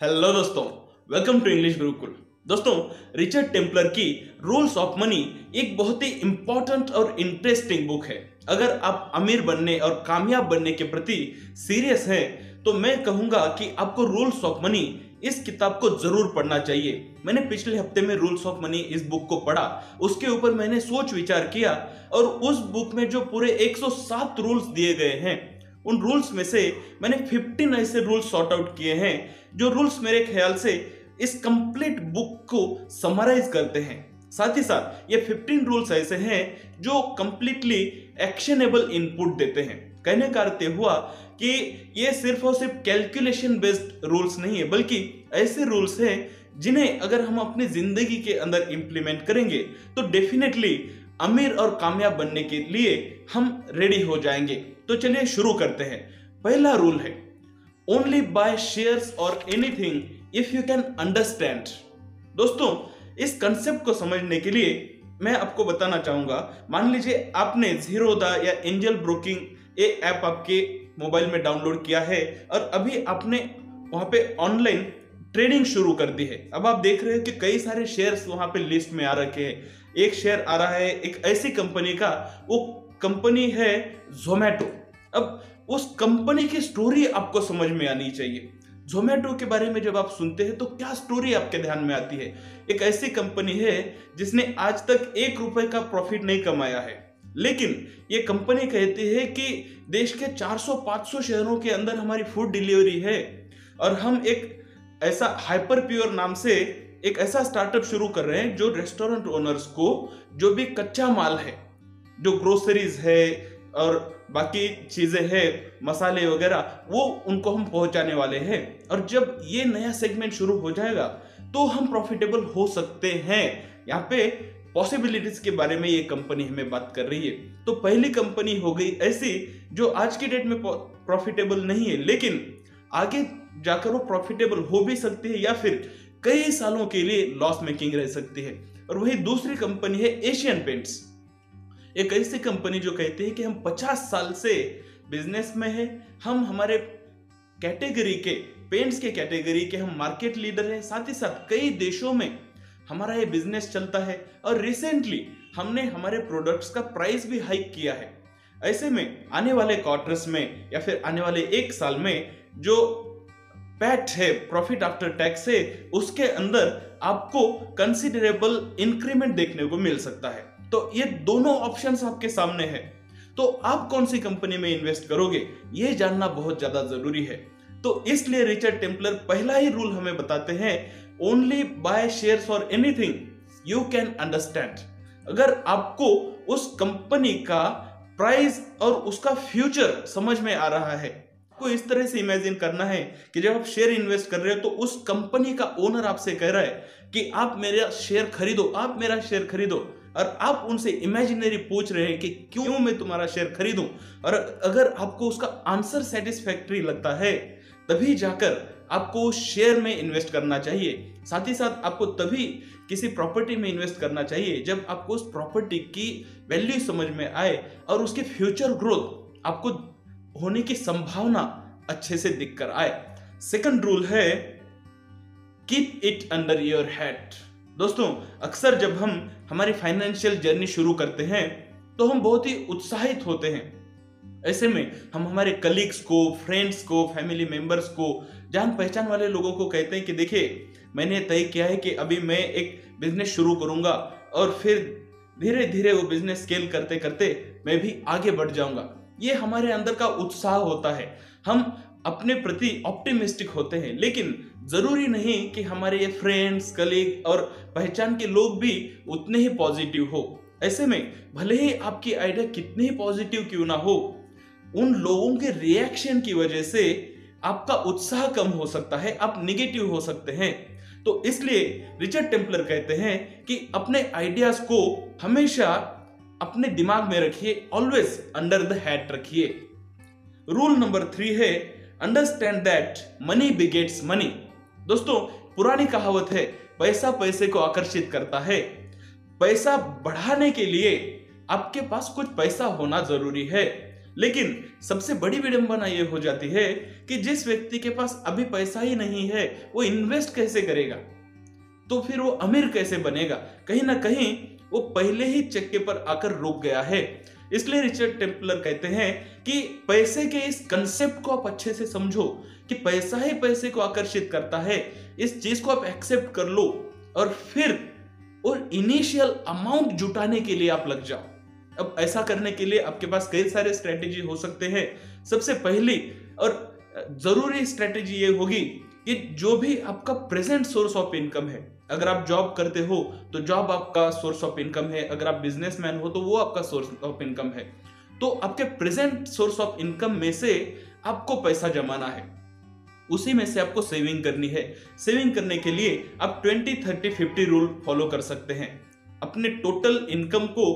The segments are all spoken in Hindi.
हेलो दोस्तों, वेलकम टू इंग्लिश गुरुकुल। दोस्तों, रिचर्ड टेम्पलर की रूल्स ऑफ मनी एक बहुत ही इंपॉर्टेंट और इंटरेस्टिंग बुक है। अगर आप अमीर बनने और कामयाब बनने के प्रति सीरियस हैं तो मैं कहूंगा कि आपको रूल्स ऑफ मनी इस किताब को जरूर पढ़ना चाहिए। मैंने पिछले हफ्ते में रूल्स ऑफ मनी इस बुक को पढ़ा, उसके ऊपर मैंने सोच विचार किया और उस बुक में जो पूरे 107 रूल्स दिए गए हैं उन रूल्स में से मैंने 15 ऐसे रूल्स सॉर्ट आउट किए हैं जो रूल्स मेरे ख्याल से इस कंप्लीट बुक को समराइज करते हैं। साथ ही साथ ये 15 रूल्स ऐसे हैं जो कंप्लीटली एक्शनेबल इनपुट देते हैं। कहने का अर्थ हुआ कि ये सिर्फ और सिर्फ कैलकुलेशन बेस्ड रूल्स नहीं है, बल्कि ऐसे रूल्स हैं जिन्हें अगर हम अपनी जिंदगी के अंदर इंप्लीमेंट करेंगे तो डेफिनेटली अमीर और कामयाब बनने के लिए हम रेडी हो जाएंगे। तो चलिए शुरू करते हैं। पहला रूल है ओनली बाय शेयर्स और anything if you can understand. दोस्तों, इस कंसेप्ट को समझने के लिए मैं आपको बताना चाहूंगा। मान लीजिए आपने ज़ीरोधा या एंजल ब्रोकिंग ये ऐप आपके मोबाइल में डाउनलोड किया है और अभी आपने वहां पे ऑनलाइन ट्रेडिंग शुरू कर दी है। अब आप देख रहे हैं कि कई सारे शेयर्स वहां पे लिस्ट में आ रखे हैं। एक शेयर आ रहा है एक ऐसी कंपनी का, वो कंपनी है जोमैटो। अब उस कंपनी की स्टोरी आपको समझ में आनी चाहिए। जोमैटो के बारे में जब आप सुनते हैं तो क्या स्टोरी आपके ध्यान में आती है? एक ऐसी कंपनी है जिसने आज तक 1 रुपए का प्रॉफिट नहीं कमाया है, लेकिन ये कंपनी कहती है कि देश के 400-500 शहरों के अंदर हमारी फूड डिलीवरी है और हम एक ऐसा हाइपर प्योर नाम से एक ऐसा स्टार्टअप शुरू कर रहे हैं जो रेस्टोरेंट ओनर्स को जो भी कच्चा माल है, जो ग्रोसरीज है और बाकी चीजें हैं, मसाले वगैरह, वो उनको हम पहुंचाने वाले हैं। और जब ये नया सेगमेंट शुरू हो जाएगा तो हम प्रॉफिटेबल हो सकते हैं। यहाँ पे पॉसिबिलिटीज के बारे में ये कंपनी हमें बात कर रही है। तो पहली कंपनी हो गई ऐसी जो आज की डेट में प्रॉफिटेबल नहीं है, लेकिन आगे जाकर वो प्रॉफिटेबल हो भी सकती है या फिर कई सालों के लिए लॉस मेकिंग रह सकती है। और वही दूसरी कंपनी है एशियन पेंट्स। एक ऐसी कंपनी जो कहती है कि हम 50 साल से बिजनेस में है, हम हमारे कैटेगरी के पेंट्स के कैटेगरी के हम मार्केट लीडर हैं, साथ ही साथ कई देशों में हमारा ये बिजनेस चलता है और रिसेंटली हमने हमारे प्रोडक्ट्स का प्राइस भी हाइक किया है। ऐसे में आने वाले क्वार्टर्स में या फिर आने वाले 1 साल में जो पैट है, प्रॉफिट आफ्टर टैक्स है, उसके अंदर आपको कंसिडरेबल इंक्रीमेंट देखने को मिल सकता है। तो ये दोनों ऑप्शंस आपके सामने है, तो आप कौन सी कंपनी में इन्वेस्ट करोगे ये जानना बहुत ज्यादा जरूरी है। तो इसलिए रिचर्ड टेम्पलर पहला ही रूल हमें बताते हैं, ओनली बाय शेयर्स और एनीथिंग यू कैन अंडरस्टैंड। अगर आपको उस कंपनी का प्राइस और उसका फ्यूचर समझ में आ रहा है, आपको इस तरह से इमेजिन करना है कि जब आप शेयर इन्वेस्ट कर रहे हो तो उस कंपनी का ओनर आपसे कह रहा है कि आप मेरा शेयर खरीदो, आप मेरा शेयर खरीदो, और आप उनसे इमेजिनरी पूछ रहे हैं कि क्यों मैं तुम्हारा शेयर खरीदूं। और अगर आपको उसका आंसर सेटिस्फैक्टरी लगता है तभी जाकर आपको उस शेयर में इन्वेस्ट करना चाहिए। साथ ही साथ आपको तभी किसी प्रॉपर्टी में इन्वेस्ट करना चाहिए जब आपको उस प्रॉपर्टी की वैल्यू समझ में आए और उसकी फ्यूचर ग्रोथ आपको होने की संभावना अच्छे से दिखकर आए। सेकंड रूल है keep it under your head. दोस्तों, अक्सर जब हम हमारी फाइनेंशियल जर्नी शुरू करते हैं तो हम बहुत ही उत्साहित होते हैं। ऐसे में हम हमारे कलीग्स को, फ्रेंड्स को, फैमिली मेंबर्स को, जान पहचान वाले लोगों को कहते हैं कि देखिए, मैंने तय किया है कि अभी मैं एक बिजनेस शुरू करूंगा और फिर धीरे धीरे वो बिजनेस स्केल करते करते मैं भी आगे बढ़ जाऊंगा। ये हमारे अंदर का उत्साह होता है, हम अपने प्रति ऑप्टिमिस्टिक होते हैं, लेकिन जरूरी नहीं कि हमारे ये फ्रेंड्स, कलीग और पहचान के लोग भी उतने ही पॉजिटिव हो। ऐसे में भले ही आपकी आइडिया कितनी ही पॉजिटिव क्यों ना हो, उन लोगों के रिएक्शन की वजह से आपका उत्साह कम हो सकता है, आप निगेटिव हो सकते हैं। तो इसलिए रिचर्ड टेम्पलर कहते हैं कि अपने आइडियाज को हमेशा अपने दिमाग में रखिए, ऑलवेज अंडर द हैट रखिए। रूल नंबर 3 है understand that money begets money. दोस्तों, पुरानी कहावत है, पैसा पैसे को आकर्षित करता है। पैसा बढ़ाने के लिए आपके पास कुछ पैसा होना जरूरी है, लेकिन सबसे बड़ी विडंबना ये हो जाती है कि जिस व्यक्ति के पास अभी पैसा ही नहीं है वो इन्वेस्ट कैसे करेगा, तो फिर वो अमीर कैसे बनेगा? कहीं ना कहीं वो पहले ही चक्के पर आकर रुक गया है। इसलिए रिचर्ड टेम्पलर कहते हैं कि पैसे के इस कंसेप्ट को आप अच्छे से समझो कि पैसा ही पैसे को आकर्षित करता है। इस चीज को आप एक्सेप्ट कर लो और फिर और इनिशियल अमाउंट जुटाने के लिए आप लग जाओ। अब ऐसा करने के लिए आपके पास कई सारे स्ट्रेटेजी हो सकते हैं। सबसे पहली और जरूरी स्ट्रेटेजी ये होगी कि जो भी आपका प्रेजेंट सोर्स ऑफ इनकम है, अगर आप जॉब करते हो तो जॉब आपका सोर्स ऑफ इनकम है, अगर आप बिजनेसमैन हो तो वो आपका सोर्स ऑफ इनकम है, तो आपके प्रेजेंट सोर्स ऑफ इनकम में से आपको पैसा जमाना है, उसी में से आपको सेविंग करनी है। सेविंग करने के लिए आप 20-30-50 रूल फॉलो कर सकते हैं। अपने टोटल इनकम को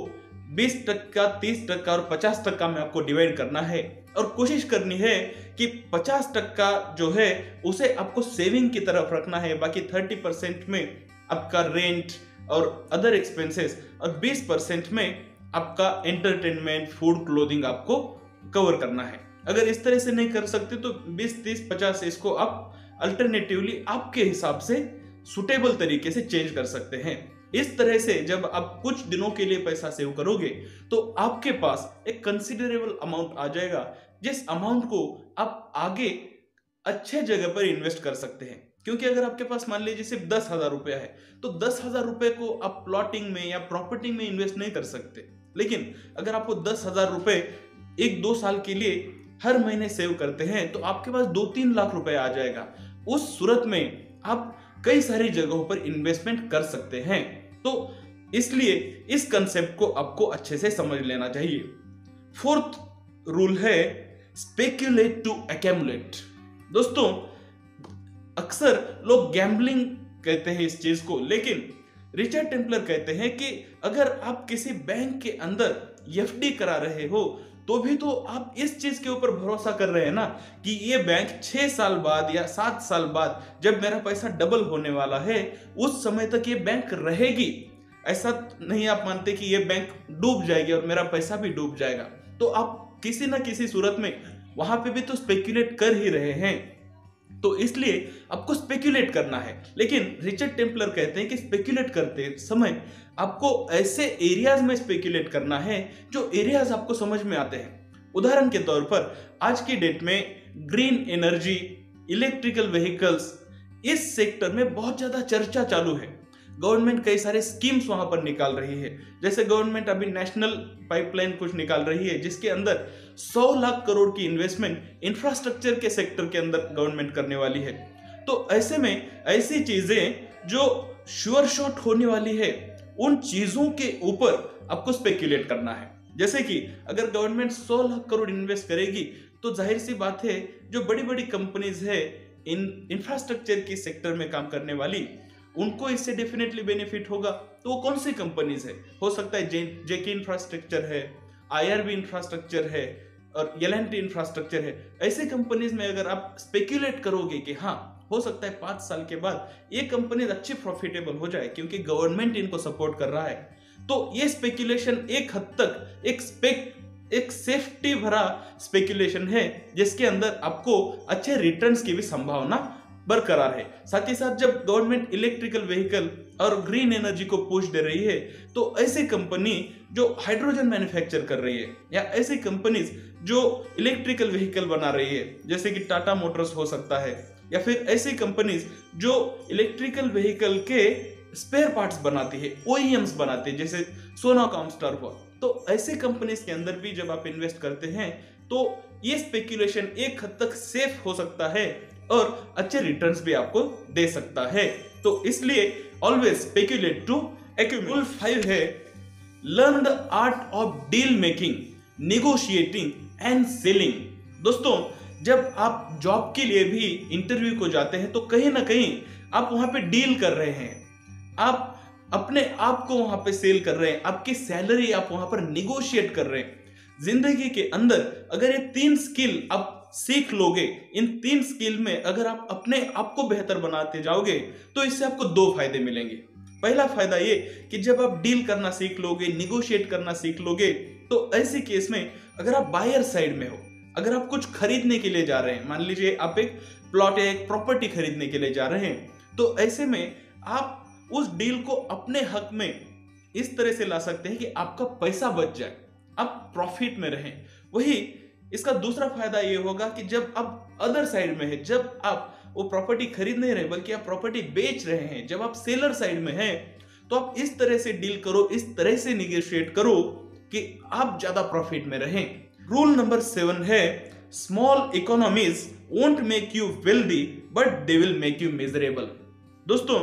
20%, 30% और 50% में आपको डिवाइड करना है और कोशिश करनी है कि 50% जो है उसे आपको सेविंग की तरफ रखना है। बाकी 30% में आपका रेंट और अदर एक्सपेंसेस और 20% में आपका एंटरटेनमेंट, फूड, क्लोथिंग आपको कवर करना है। अगर इस तरह से नहीं कर सकते तो 20, 30, 50 इसको आप अल्टरनेटिवली आपके हिसाब से सुटेबल तरीके से चेंज कर सकते हैं। इस तरह से जब आप कुछ दिनों के लिए पैसा सेव करोगे तो आपके पास एक कंसिडरेबल अमाउंट आ जाएगा, जिस अमाउंट को आप आगे अच्छे जगह पर इन्वेस्ट कर सकते हैं। क्योंकि अगर आपके पास मान लीजिए सिर्फ 10,000 रुपया है तो 10,000 रुपए को आप प्लॉटिंग में या प्रॉपर्टी में इन्वेस्ट नहीं कर सकते। लेकिन अगर आपको 10,000 रुपए 1-2 साल के लिए हर महीने सेव करते हैं तो आपके पास 2-3 लाख रुपए आ जाएगा। उस सूरत में आप कई सारी जगहों पर इन्वेस्टमेंट कर सकते हैं। तो इसलिए इस कंसेप्ट को आपको अच्छे से समझ लेना चाहिए। 4th रूल है स्पेक्यूलेट टू एक्यूमुलेट। दोस्तों, अक्सर लोग गैम्बलिंग कहते हैं इस चीज को, लेकिन रिचर्ड टेम्पलर कहते हैं कि अगर आप किसी बैंक के अंदर एफडी करा रहे हो तो भी तो आप इस चीज के ऊपर भरोसा कर रहे हैं ना कि ये बैंक 6 साल बाद या 7 साल बाद जब मेरा पैसा डबल होने वाला है उस समय तक ये बैंक रहेगी। ऐसा नहीं आप मानते कि ये बैंक डूब जाएगी और मेरा पैसा भी डूब जाएगा, तो आप किसी ना किसी सूरत में वहां पे भी तो स्पेक्यूलेट कर ही रहे हैं। तो इसलिए आपको स्पेक्यूलेट करना है। लेकिन रिचर्ड टेम्पलर कहते हैं कि स्पेक्यूलेट करते समय आपको ऐसे एरियाज में स्पेक्यूलेट करना है जो एरियाज आपको समझ में आते हैं। उदाहरण के तौर पर आज की डेट में ग्रीन एनर्जी, इलेक्ट्रिकल व्हीकल्स, इस सेक्टर में बहुत ज्यादा चर्चा चालू है। गवर्नमेंट कई सारे स्कीम्स वहां पर निकाल रही है। जैसे गवर्नमेंट अभी नेशनल पाइपलाइन कुछ निकाल रही है जिसके अंदर 100 लाख करोड़ की इन्वेस्टमेंट इंफ्रास्ट्रक्चर के सेक्टर के अंदर गवर्नमेंट करने वाली है। तो ऐसे में ऐसी चीजें जो श्योर शॉट होने वाली है उन चीजों के ऊपर आपको स्पेक्यूलेट करना है। जैसे कि अगर गवर्नमेंट 100 लाख करोड़ इन्वेस्ट करेगी तो जाहिर सी बात है जो बड़ी बड़ी कंपनीज है इंफ्रास्ट्रक्चर की सेक्टर में काम करने वाली, उनको इससे डेफिनेटली बेनिफिट होगा। तो वो कौन सी कंपनीज है? हो सकता है जेके इंफ्रास्ट्रक्चर है, आईआरबी इंफ्रास्ट्रक्चर है और एल&टी इंफ्रास्ट्रक्चर है। ऐसे कंपनीज में अगर आप स्पेक्यूलेट करोगे कि हाँ हो सकता है 5 साल के बाद ये कंपनीज अच्छी प्रॉफिटेबल हो जाए क्योंकि गवर्नमेंट इनको सपोर्ट कर रहा है, तो ये स्पेक्यूलेशन एक हद तक एक सेफ्टी भरा स्पेक्यूलेशन है जिसके अंदर आपको अच्छे रिटर्न्स की भी संभावना बरकरार है। साथ ही साथ जब गवर्नमेंट इलेक्ट्रिकल व्हीकल और ग्रीन एनर्जी को पुश दे रही है तो ऐसी कंपनी जो हाइड्रोजन मैन्युफैक्चर कर रही है या ऐसी कंपनीज जो इलेक्ट्रिकल व्हीकल बना रही है जैसे कि टाटा मोटर्स हो सकता है, या फिर ऐसी कंपनीज जो इलेक्ट्रिकल व्हीकल के स्पेयर पार्ट्स बनाती है, ओईएम्स बनाते हैं जैसे सोना कॉमस्टार हुआ, तो ऐसे कंपनीज के अंदर भी जब आप इन्वेस्ट करते हैं तो ये स्पेक्यूलेशन एक हद तक सेफ हो सकता है और अच्छे रिटर्न्स भी आपको दे सकता है। तो इसलिए always speculate to accumulate. Rule 5 है learn the art of deal making, negotiating and selling. दोस्तों, जब आप जॉब के लिए भी इंटरव्यू को जाते हैं तो कहीं ना कहीं आप वहां पे डील कर रहे हैं, आप अपने आप को वहां पे सेल कर रहे हैं, आपकी सैलरी आप वहां पर निगोशिएट कर रहे हैं। जिंदगी के अंदर अगर ये 3 स्किल आप सीख लोगे, इन 3 स्किल में अगर आप अपने आप को बेहतर बनाते जाओगे तो इससे आपको 2 फायदे मिलेंगे। पहला फायदा ये कि जब आप डील करना सीख लोगे, निगोशिएट करना सीख लोगे, तो ऐसे केस में अगर आप बायर साइड में हो, अगर आप कुछ खरीदने के लिए जा रहे हैं, मान लीजिए आप एक प्लॉट या एक प्रॉपर्टी खरीदने के लिए जा रहे हैं, तो ऐसे में आप उस डील को अपने हक में इस तरह से ला सकते हैं कि आपका पैसा बच जाए, आप प्रॉफिट में रहें। वही इसका दूसरा फायदा ये होगा कि जब आप अदर साइड में है, जब आप वो प्रॉपर्टी खरीद नहीं रहे बल्कि आप प्रॉपर्टी बेच रहे हैं, जब आप सेलर साइड में हैं, तो आप इस तरह से डील करो, इस तरह से निगोशिएट करो कि आप ज्यादा प्रॉफिट में रहें। रूल नंबर 7 है small economies won't make you wealthy but they will make you miserable. दोस्तों,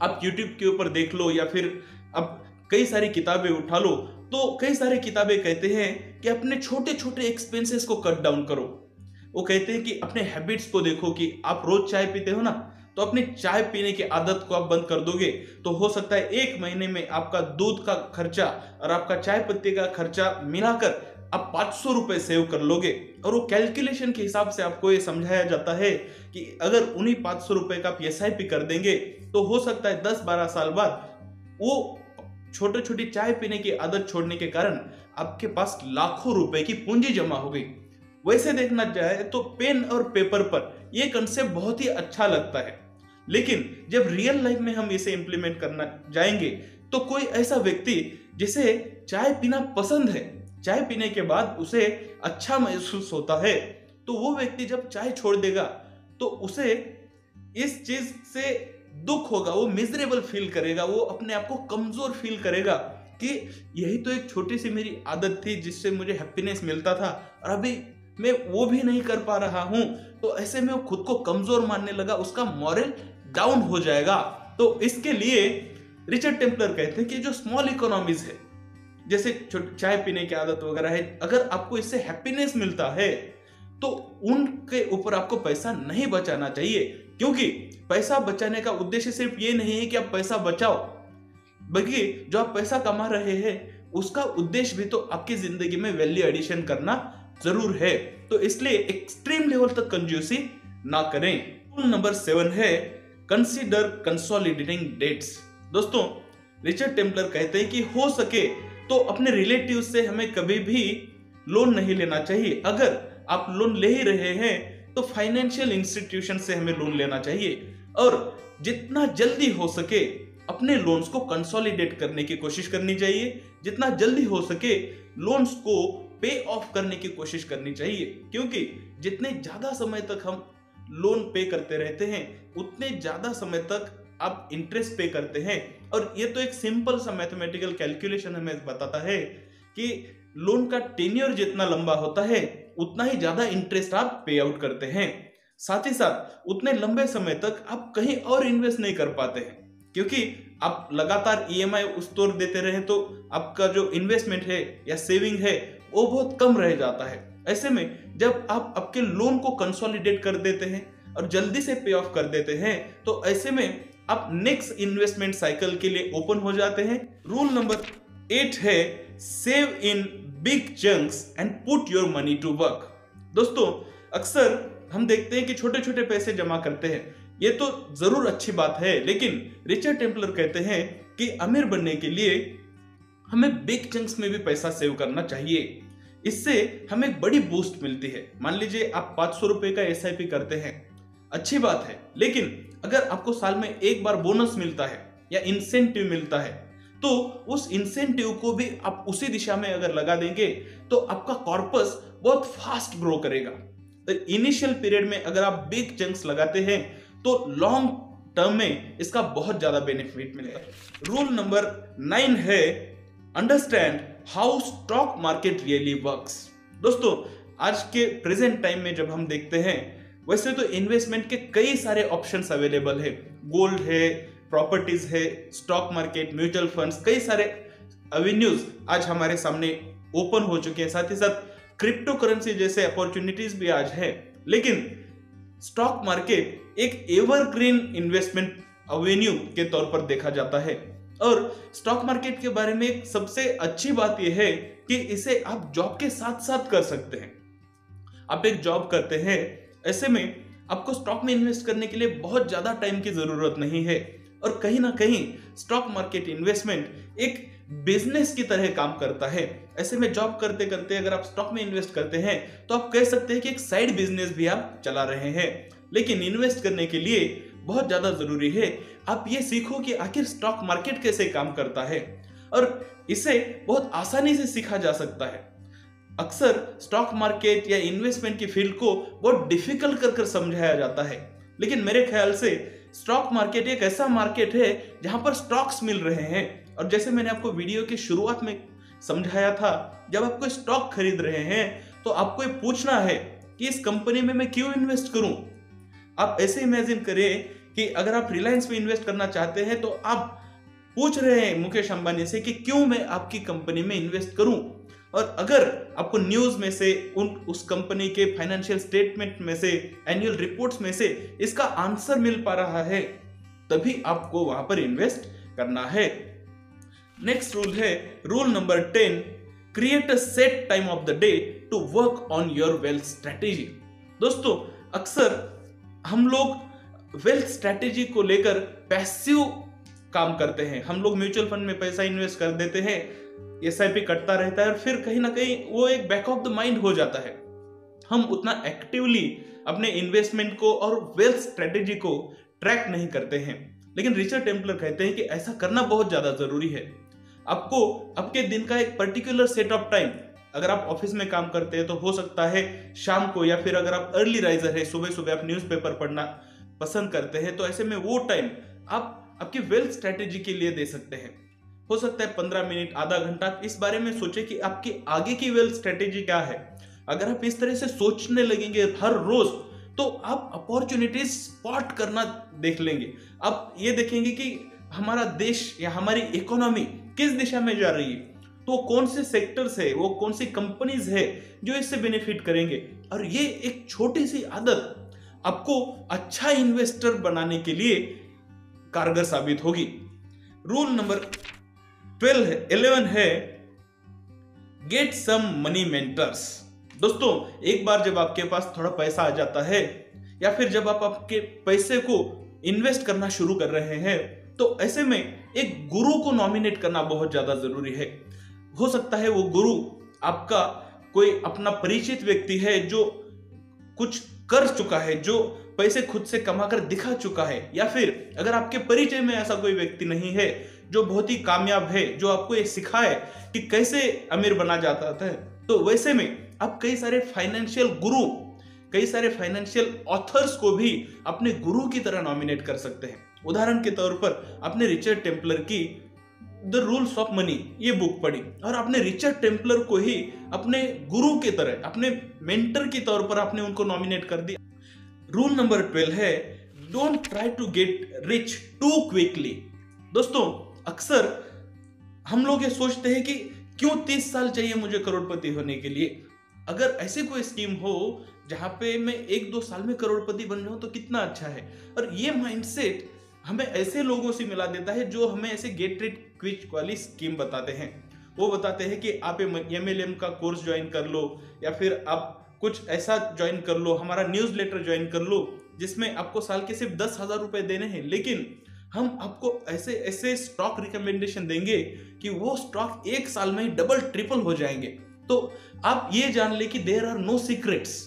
आप YouTube के ऊपर देख लो या फिर आप कई सारी किताबें उठा लो, तो कई सारी किताबें कहते हैं कि अपने छोटे छोटे एक्सपेंसेस को कट डाउन करो। वो कहते हैं कि अपने हैबिट्स को देखो कि आप रोज चाय पीते हो ना, तो अपनी चाय पीने की आदत को आप बंद कर दोगे तो हो सकता है 1 महीने में आपका दूध का खर्चा और आपका चाय पत्ती का खर्चा मिलाकर आप 500 रुपए सेव कर लोगे। और वो कैलकुलेशन के हिसाब से आपको ये समझाया जाता है कि अगर उन्हीं 500 रुपए का आप SIP कर देंगे तो हो सकता है 10-12 साल बाद वो छोटी छोटी चाय पीने की आदत छोड़ने के कारण आपके पास लाखों रुपए की पूंजी जमा हो गई। वैसे देखना जाए तो पेन और पेपर पर यह कंसेप्ट बहुत ही अच्छा लगता है, लेकिन जब रियल लाइफ में हम इसे इंप्लीमेंट करना जाएंगे तो कोई ऐसा व्यक्ति जिसे चाय पीना पसंद है, चाय पीने के बाद उसे अच्छा महसूस होता है, तो वो व्यक्ति जब चाय छोड़ देगा तो उसे इस चीज से दुख होगा, वो मिजरेबल फील करेगा, वो अपने आप को कमजोर फील करेगा कि यही तो एक छोटी सी मेरी आदत थी जिससे मुझे हैप्पीनेस मिलता था और अभी मैं वो भी नहीं कर पा रहा हूं। तो ऐसे में वो खुद को कमजोर मानने लगा, उसका मॉरल डाउन हो जाएगा। तो इसके लिए रिचर्ड टेम्पलर कहते हैं कि जो स्मॉल इकोनॉमीज है, जैसे चाय पीने की आदत वगैरह है, अगर आपको इससे हैप्पीनेस मिलता है तो उनके ऊपर आपको पैसा नहीं बचाना चाहिए, क्योंकि पैसा बचाने का उद्देश्य सिर्फ ये नहीं है कि आप पैसा बचाओ, बल्कि जो आप पैसा कमा रहे हैं उसका उद्देश्य भी तो आपकी जिंदगी में वैल्यू एडिशन करना जरूर है। तो इसलिए एक्सट्रीम लेवल तक कंजूसी ना करें। रूल नंबर 7 है कंसीडर कंसोलिडेटिंग डेट्स। दोस्तों, रिचर्ड टेम्पलर कहते हैं कि हो सके तो अपने रिलेटिव से हमें कभी भी लोन नहीं लेना चाहिए। अगर आप लोन ले ही रहे हैं तो फाइनेंशियल इंस्टीट्यूशन से हमें लोन लेना चाहिए और जितना जल्दी हो सके अपने लोन्स को कंसोलिडेट करने की कोशिश करनी चाहिए, जितना जल्दी हो सके लोन्स को पे ऑफ करने की कोशिश करनी चाहिए, क्योंकि जितने ज्यादा समय तक हम लोन पे करते रहते हैं उतने ज्यादा समय तक आप इंटरेस्ट पे करते हैं। और ये तो एक सिंपल सा मैथमेटिकल कैलकुलेशन हमें बताता है कि लोन का टेन्योर जितना लंबा होता है उतना ही ज्यादा इंटरेस्ट आप पे आउट करते हैं। साथ ही साथ उतने लंबे समय तक आप कहीं और इन्वेस्ट नहीं कर पाते हैं, क्योंकि आप लगातार EMI उस तौर देते रहे तो आपका जो इन्वेस्टमेंट है या सेविंग है वो बहुत कम रह जाता है। ऐसे में जब आप आपके लोन को कंसोलिडेट कर देते हैं और जल्दी से पे ऑफ कर देते हैं तो ऐसे में आप नेक्स्ट इन्वेस्टमेंट साइकिल के लिए ओपन हो जाते हैं। रूल नंबर 8 है save in big chunks and put your money to work. दोस्तों, अक्सर हम देखते हैं कि छोटे छोटे पैसे जमा करते हैं, ये तो जरूर अच्छी बात है, लेकिन रिचर्ड टेम्पलर कहते हैं कि अमीर बनने के लिए हमें बिग चंक्स में भी पैसा सेव करना चाहिए। इससे हमें एक बड़ी बूस्ट मिलती है। मान लीजिए आप 500 रुपए का SIP करते हैं, अच्छी बात है, लेकिन अगर आपको साल में एक बार बोनस मिलता है या इंसेंटिव मिलता है तो उस इंसेंटिव को भी आप उसी दिशा में अगर लगा देंगे तो आपका कॉर्पस बहुत फास्ट ग्रो करेगा। तो इनिशियल पीरियड में अगर आप बिग चंक्स लगाते हैं तो लॉन्ग टर्म में इसका बहुत ज्यादा बेनिफिट मिलेगा। रूल नंबर 9 है understand how stock market really works. दोस्तों, आज के प्रेजेंट टाइम में जब हम देखते हैं, वैसे तो इन्वेस्टमेंट के कई सारे ऑप्शंस अवेलेबल है, गोल्ड है, प्रॉपर्टीज है, स्टॉक मार्केट, म्यूचुअल फंड्स, कई सारे एवेन्यूज आज हमारे सामने ओपन हो चुके हैं। साथ ही साथ क्रिप्टो करेंसी जैसे अपॉर्चुनिटीज भी आज है, लेकिन स्टॉक मार्केट एक एवरग्रीन इन्वेस्टमेंट एवेन्यू के तौर पर देखा जाता है। और स्टॉक मार्केट के बारे में एक सबसे अच्छी बात यह है कि इसे आप जॉब के साथ साथ कर सकते हैं। आप एक जॉब करते हैं, ऐसे में आपको स्टॉक में इन्वेस्ट करने के लिए बहुत ज्यादा टाइम की जरूरत नहीं है। और कहीं ना कहीं स्टॉक मार्केट इन्वेस्टमेंट एक बिजनेस की तरह काम करता है। ऐसे में जॉब करते करते अगर आप स्टॉक में इन्वेस्ट करते हैं तो आप कह सकते हैं कि एक साइड बिजनेस भी आप चला रहे हैं। लेकिन इन्वेस्ट करने के लिए बहुत ज्यादा जरूरी है आप ये सीखो कि आखिर स्टॉक मार्केट कैसे काम करता है, और इसे बहुत आसानी से सीखा जा सकता है। अक्सर स्टॉक मार्केट या इन्वेस्टमेंट की फील्ड को बहुत डिफिकल्ट कर समझाया जाता है, लेकिन मेरे ख्याल से स्टॉक मार्केट एक ऐसा मार्केट है जहां पर स्टॉक्स मिल रहे हैं। और जैसे मैंने आपको वीडियो की शुरुआत में समझाया था, जब आप कोई स्टॉक खरीद रहे हैं तो आपको ये पूछना है कि इस कंपनी में मैं क्यों इन्वेस्ट करूं। आप ऐसे इमेजिन करें कि अगर आप रिलायंस में इन्वेस्ट करना चाहते हैं तो आप पूछ रहे हैं मुकेश अंबानी से कि क्यों मैं आपकी कंपनी में इन्वेस्ट करूं, और अगर आपको न्यूज में से उस कंपनी के फाइनेंशियल स्टेटमेंट में से, एनुअल रिपोर्ट्स में से इसका आंसर मिल पा रहा है, तभी आपको वहां पर इन्वेस्ट करना है। नेक्स्ट रूल है rule number 10, create a set time of the day to work on your wealth strategy. दोस्तों, अक्सर हम लोग वेल्थ स्ट्रेटेजी को लेकर पैसिव काम करते हैं। हम लोग म्यूचुअल फंड में पैसा इन्वेस्ट कर देते हैं, एसआईपी कटता रहता है और फिर कहीं ना कहीं वो एक बैक ऑफ द माइंड हो जाता है। हम उतना एक्टिवली अपने इन्वेस्टमेंट को और वेल्थ स्ट्रेटेजी को ट्रैक नहीं करते हैं। लेकिन रिचर्ड टेम्पलर कहते हैं कि ऐसा करना बहुत ज्यादा जरूरी है। आपको आपके दिन का एक पर्टिकुलर सेट ऑफ टाइम, अगर आप ऑफिस में काम करते हैं तो हो सकता है शाम को, या फिर अगर आप अर्ली राइजर है, सुबह सुबह आप न्यूज़पेपर पढ़ना पसंद करते हैं, तो ऐसे में वो टाइम आप आपकी वेल्थ स्ट्रेटेजी के लिए दे सकते हैं। हो सकता है 15 मिनट, आधा घंटा इस बारे में सोचें कि आपकी आगे की वेल्थ स्ट्रेटेजी क्या है। अगर आप इस तरह से सोचने लगेंगे हर रोज, तो आप अपॉर्चुनिटीज स्पॉट करना देख लेंगे। आप ये देखेंगे कि हमारा देश या हमारी इकोनॉमी किस दिशा में जा रही है, तो कौन से सेक्टर्स है, वो कौन सी कंपनीज है जो इससे बेनिफिट करेंगे। और ये एक छोटी सी आदत आपको अच्छा इन्वेस्टर बनाने के लिए कारगर साबित होगी। रूल नंबर 11 है गेट सम मनी मेंटर्स। दोस्तों, एक बार जब आपके पास थोड़ा पैसा आ जाता है, या फिर जब आप आपके पैसे को इन्वेस्ट करना शुरू कर रहे हैं, तो ऐसे में एक गुरु को नॉमिनेट करना बहुत ज्यादा जरूरी है। हो सकता है वो गुरु आपका कोई अपना परिचित व्यक्ति है जो कुछ कर चुका है, जो पैसे खुद से कमाकर दिखा चुका है, या फिर अगर आपके परिचय में ऐसा कोई व्यक्ति नहीं है जो बहुत ही कामयाब है, जो आपको ये सिखाए कि कैसे अमीर बना जाता है, तो वैसे में आप कई सारे फाइनेंशियल गुरु, कई सारे फाइनेंशियल ऑथर्स को भी अपने गुरु की तरह नॉमिनेट कर सकते हैं। उदाहरण के तौर पर आपने रिचर्ड टेम्पलर की द रूल्स ऑफ मनी ये बुक pढ़ी, और आपने रिचर्ड टेम्पलर को ही अपने गुरु की तरह, अपने मेंटर के तौर पर आपने उनको नॉमिनेट कर दिया। रूल नंबर 12 है don't try to get rich too quickly. दोस्तों, अक्सर हम लोग ये सोचते हैं कि क्यों 30 साल चाहिए मुझे करोड़पति होने के लिए। अगर ऐसी कोई स्कीम हो जहां पे मैं 1-2 साल में करोड़पति बन जाऊं तो कितना अच्छा है। और ये माइंडसेट हमें ऐसे लोगों से मिला देता है जो हमें ऐसे गेट रिच क्विक वाली स्कीम बताते हैं। वो बताते हैं कि आप MLM का कोर्स ज्वाइन कर लो, या फिर आप कुछ ऐसा ज्वाइन कर लो, हमारा न्यूज़लेटर ज्वाइन कर लो जिसमें आपको साल के सिर्फ 10,000 रुपए देने हैं। लेकिन हम आपको ऐसे ऐसे स्टॉक रिकमेंडेशन देंगे कि वो स्टॉक 1 साल में ही डबल ट्रिपल हो जाएंगे। तो आप ये जान ले कि देयर आर नो सीक्रेट्स।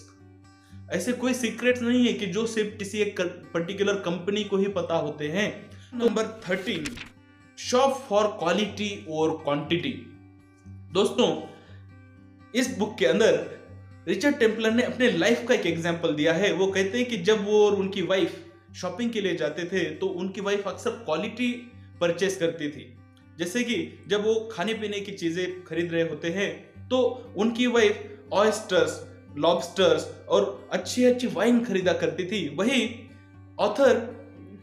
ऐसे कोई सीक्रेट्स नहीं है कि जो सिर्फ किसी एक पर्टिकुलर कंपनी को ही पता होते हैं। नंबर 13, शॉप फॉर क्वालिटी और क्वांटिटी। दोस्तों, इस बुक के अंदर रिचर्ड टेम्पलर ने अपने लाइफ का एक एग्जाम्पल दिया है। वो कहते हैं कि जब वो और उनकी वाइफ शॉपिंग के लिए जाते थे तो उनकी वाइफ अक्सर क्वालिटी परचेस करती थी। जैसे कि जब वो खाने पीने की चीजें खरीद रहे होते हैं तो उनकी वाइफ ऑयस्टर्स, लॉबस्टर्स और अच्छी अच्छी वाइन खरीदा करती थी। वही ऑथर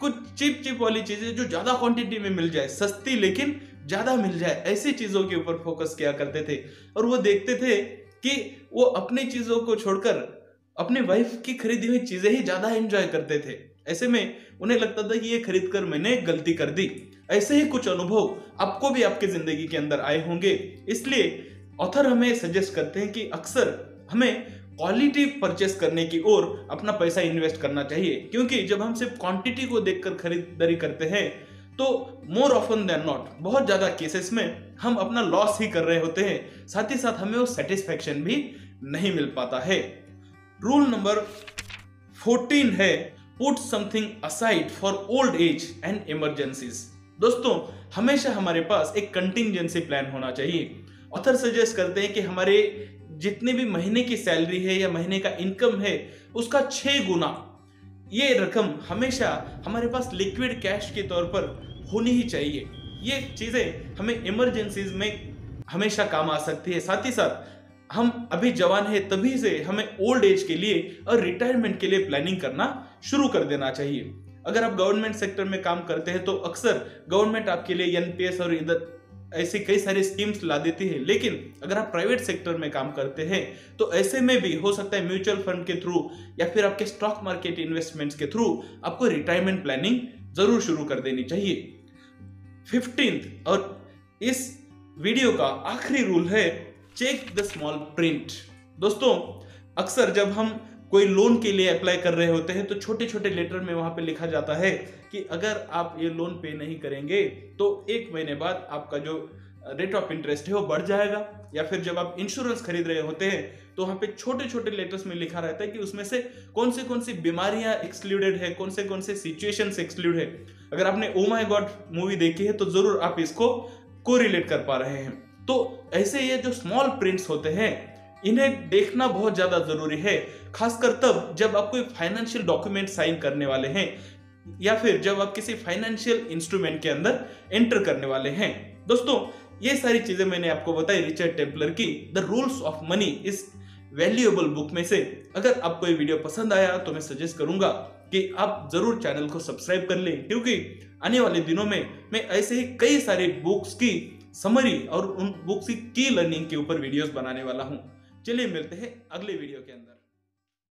कुछ चिप वाली चीजें जो ज्यादा क्वांटिटी में मिल जाए, सस्ती लेकिन ज्यादा मिल जाए, ऐसी चीजों के ऊपर फोकस किया करते थे। और वो देखते थे कि वो अपनी चीजों को छोड़कर अपने वाइफ की खरीदी हुई चीजें ही ज्यादा एंजॉय करते थे। ऐसे में उन्हें लगता था कि ये खरीद कर मैंने गलती कर दी। ऐसे ही कुछ अनुभव आपको भी आपकी जिंदगी के अंदर आए होंगे। इसलिए ऑथर हमें सजेस्ट करते हैं कि अक्सर हमें क्वालिटी परचेस करने की ओर अपना पैसा इन्वेस्ट करना चाहिए, क्योंकि जब हम सिर्फ क्वांटिटी को देखकर खरीदारी करते हैं तो मोर ऑफन देन नॉट बहुत ज्यादा केसेस में हम अपना लॉस ही कर रहे होते हैं, साथ ही साथ हमें वो सेटिस्फेक्शन भी नहीं मिल पाता है। रूल नंबर 14 है put something aside for old age and emergencies. दोस्तों हमेशा हमारे पास एक कंटिंजेंसी प्लान होना चाहिए। ऑथर सजेस्ट करते हैं कि हमारे जितने भी महीने की सैलरी है या महीने का इनकम है उसका 6 गुना ये रकम हमेशा हमारे पास लिक्विड कैश के तौर पर होनी ही चाहिए। ये चीजें हमें इमरजेंसीज में हमेशा काम आ सकती है। साथ ही साथ हम अभी जवान है तभी से हमें ओल्ड एज के लिए और रिटायरमेंट के लिए प्लानिंग करना शुरू कर देना चाहिए। अगर आप गवर्नमेंट सेक्टर में काम करते हैं तो अक्सर गवर्नमेंट आपके लिए एनपीएस और इधर ऐसे कई सारे स्कीम्स ला देती है, लेकिन अगर आप प्राइवेट सेक्टर में काम करते हैं तो ऐसे में भी हो सकता है म्यूचुअल फंड के थ्रू या फिर आपके स्टॉक मार्केट इन्वेस्टमेंट्स के थ्रू आपको रिटायरमेंट प्लानिंग जरूर शुरू कर देनी चाहिए। 15th और इस वीडियो का आखिरी रूल है चेक द स्मॉल प्रिंट। दोस्तों अक्सर जब हम कोई लोन के लिए अप्लाई कर रहे होते हैं तो छोटे छोटे लेटर में वहां पे लिखा जाता है कि अगर आप ये लोन पे नहीं करेंगे तो 1 महीने बाद आपका जो रेट ऑफ इंटरेस्ट है वो बढ़ जाएगा। या फिर जब आप इंश्योरेंस खरीद रहे होते हैं तो वहां पे छोटे छोटे लेटर्स में लिखा रहता है कि उसमें से कौन सी बीमारियां एक्सक्लूडेड है, कौन से सिचुएशंस एक्सक्लूड है। अगर आपने ओ माय गॉड मूवी देखी है तो जरूर आप इसको कोरिलेट कर पा रहे हैं। तो ऐसे ये जो स्मॉल प्रिंट्स होते हैं इन्हें देखना बहुत ज्यादा जरूरी है, खासकर तब जब आप कोई फाइनेंशियल डॉक्यूमेंट साइन करने वाले हैं या फिर जब आप किसी फाइनेंशियल इंस्ट्रूमेंट के अंदर एंटर करने वाले हैं। दोस्तों ये सारी चीजें मैंने आपको बताई रिचर्ड टेम्पलर की द रूल्स ऑफ मनी इस वैल्यूएबल बुक में से। अगर आपको ये वीडियो पसंद आया तो मैं सजेस्ट करूंगा कि आप जरूर चैनल को सब्सक्राइब कर लें, क्योंकि आने वाले दिनों में मैं ऐसे ही कई सारी बुक्स की समरी और उन बुक्स की लर्निंग के ऊपर वीडियोस बनाने वाला हूं। चलिए मिलते हैं अगले वीडियो के अंदर।